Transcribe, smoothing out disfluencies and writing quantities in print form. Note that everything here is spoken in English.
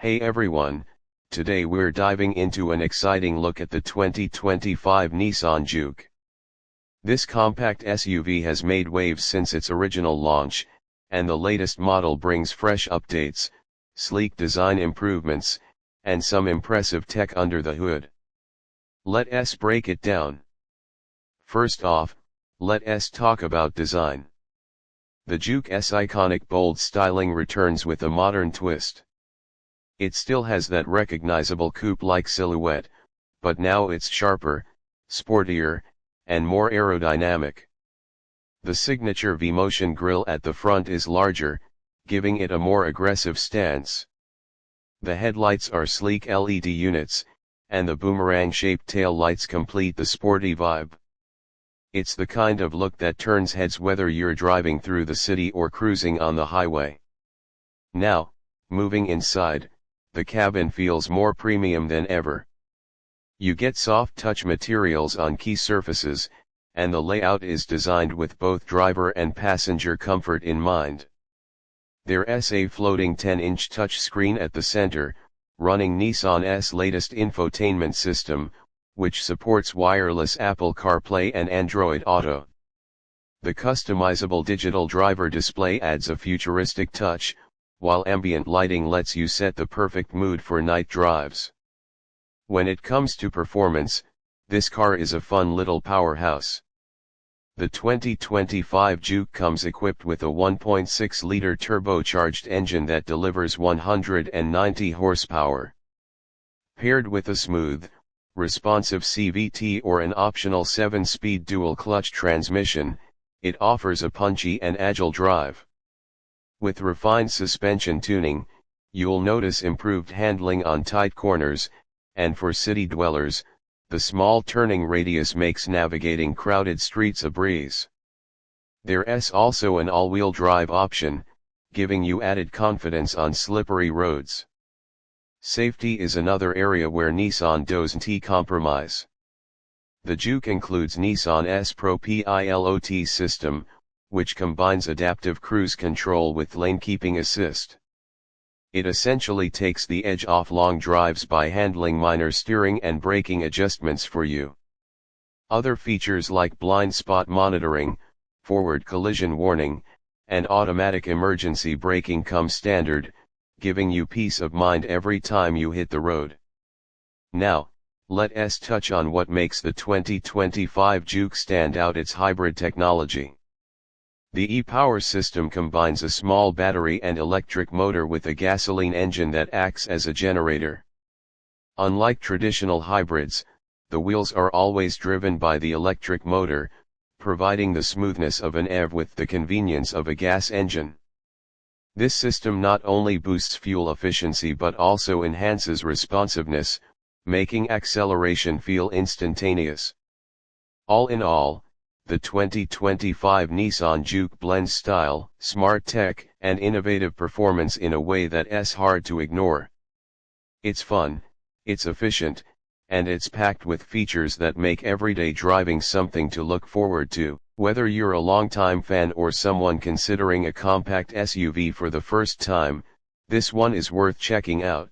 Hey everyone, today we're diving into an exciting look at the 2025 Nissan Juke. This compact SUV has made waves since its original launch, and the latest model brings fresh updates, sleek design improvements, and some impressive tech under the hood. Let's break it down. First off, let's talk about design. The Juke's iconic bold styling returns with a modern twist. It still has that recognizable coupe-like silhouette, but now it's sharper, sportier, and more aerodynamic. The signature V-motion grille at the front is larger, giving it a more aggressive stance. The headlights are sleek LED units, and the boomerang-shaped tail lights complete the sporty vibe. It's the kind of look that turns heads whether you're driving through the city or cruising on the highway. Now, moving inside, the cabin feels more premium than ever. You get soft touch materials on key surfaces, and the layout is designed with both driver and passenger comfort in mind. There's a floating 10-inch touchscreen at the center, running Nissan's latest infotainment system, which supports wireless Apple CarPlay and Android Auto. The customizable digital driver display adds a futuristic touch, while ambient lighting lets you set the perfect mood for night drives. When it comes to performance, this car is a fun little powerhouse. The 2025 Juke comes equipped with a 1.6-liter turbocharged engine that delivers 190 horsepower. Paired with a smooth, responsive CVT or an optional 7-speed dual-clutch transmission, it offers a punchy and agile drive. With refined suspension tuning, you'll notice improved handling on tight corners, and for city dwellers, the small turning radius makes navigating crowded streets a breeze. There's also an all-wheel drive option, giving you added confidence on slippery roads. Safety is another area where Nissan doesn't compromise. The Juke includes Nissan's Pro Pilot system, which combines adaptive cruise control with lane-keeping assist. It essentially takes the edge off long drives by handling minor steering and braking adjustments for you. Other features like blind spot monitoring, forward collision warning, and automatic emergency braking come standard, giving you peace of mind every time you hit the road. Now, let's touch on what makes the 2025 Juke stand out: its hybrid technology. The e-Power system combines a small battery and electric motor with a gasoline engine that acts as a generator. Unlike traditional hybrids, the wheels are always driven by the electric motor, providing the smoothness of an EV with the convenience of a gas engine. This system not only boosts fuel efficiency but also enhances responsiveness, making acceleration feel instantaneous. All in all, the 2025 Nissan Juke blends style, smart tech, and innovative performance in a way that's hard to ignore. It's fun, it's efficient, and it's packed with features that make everyday driving something to look forward to. Whether you're a longtime fan or someone considering a compact SUV for the first time, this one is worth checking out.